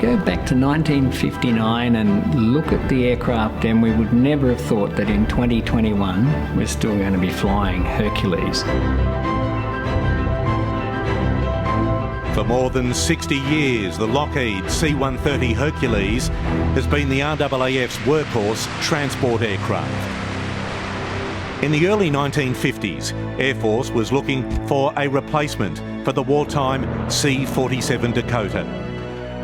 go back to 1959 and look at the aircraft, and we would never have thought that in 2021 we're still going to be flying Hercules. For more than 60 years, the Lockheed C-130 Hercules has been the RAAF's workhorse transport aircraft. In the early 1950s, Air Force was looking for a replacement for the wartime C-47 Dakota.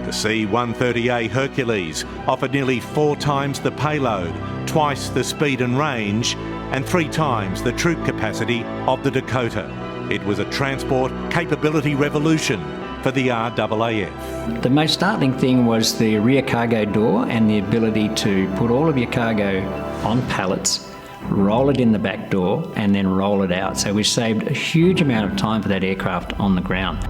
The C-130A Hercules offered nearly 4 times the payload, twice the speed and range, and 3 times the troop capacity of the Dakota. It was a transport capability revolution for the RAAF. The most startling thing was the rear cargo door and the ability to put all of your cargo on pallets, roll it in the back door and then roll it out. So we saved a huge amount of time for that aircraft on the ground.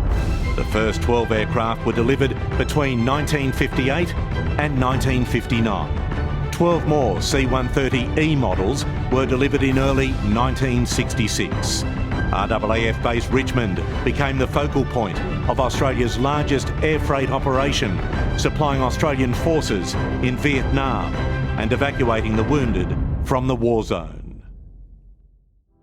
The first 12 aircraft were delivered between 1958 and 1959. 12 more C-130E models were delivered in early 1966. RAAF base Richmond became the focal point of Australia's largest air freight operation, supplying Australian forces in Vietnam and evacuating the wounded from the war zone.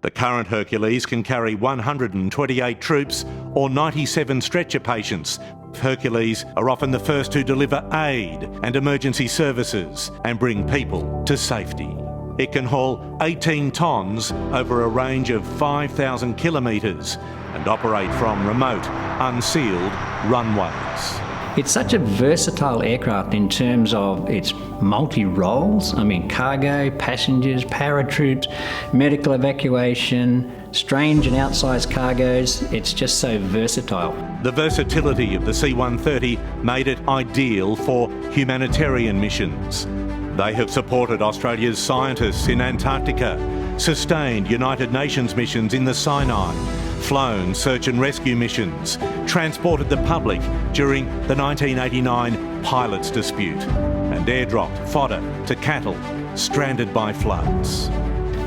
The current Hercules can carry 128 troops or 97 stretcher patients. Hercules are often the first to deliver aid and emergency services and bring people to safety. It can haul 18 tonnes over a range of 5,000 kilometres and operate from remote, unsealed runways. It's such a versatile aircraft in terms of its multi-roles. I mean, cargo, passengers, paratroops, medical evacuation, strange and outsized cargoes. It's just so versatile. The versatility of the C-130 made it ideal for humanitarian missions. They have supported Australia's scientists in Antarctica, sustained United Nations missions in the Sinai, flown search and rescue missions, transported the public during the 1989 pilots dispute, and airdropped fodder to cattle stranded by floods.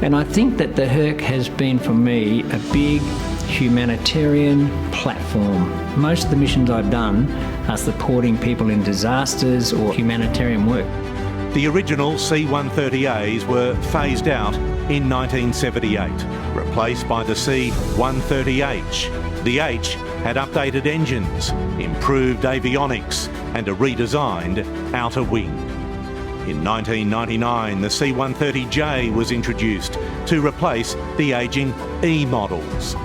And I think that the Herc has been, for me, a big humanitarian platform. Most of the missions I've done are supporting people in disasters or humanitarian work. The original C-130As were phased out in 1978, replaced by the C-130H. The H had updated engines, improved avionics and a redesigned outer wing. In 1999, the C-130J was introduced to replace the ageing E models.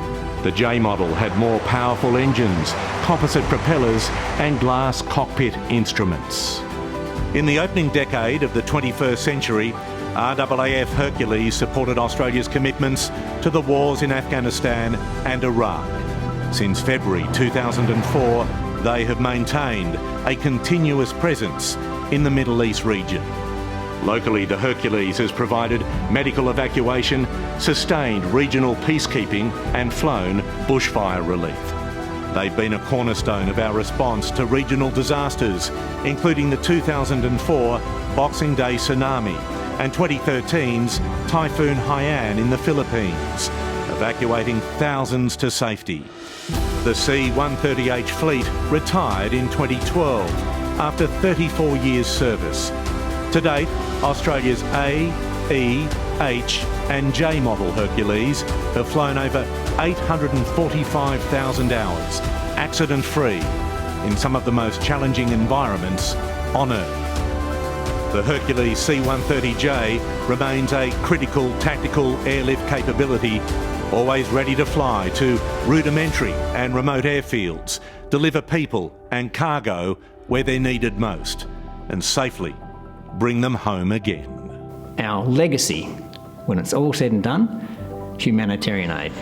The J model had more powerful engines, composite propellers and glass cockpit instruments. In the opening decade of the 21st century, RAAF Hercules supported Australia's commitments to the wars in Afghanistan and Iraq. Since February 2004, they have maintained a continuous presence in the Middle East region. Locally, the Hercules has provided medical evacuation, sustained regional peacekeeping and flown bushfire relief. They've been a cornerstone of our response to regional disasters, including the 2004 Boxing Day tsunami and 2013's Typhoon Haiyan in the Philippines, evacuating thousands to safety. The C-130H fleet retired in 2012 after 34 years service. To date, Australia's A, E, H and J model Hercules have flown over 845,000 hours, accident-free, in some of the most challenging environments on Earth. The Hercules C-130J remains a critical tactical airlift capability, always ready to fly to rudimentary and remote airfields, deliver people and cargo where they're needed most, and safely bring them home again. Our legacy, when it's all said and done, humanitarian aid.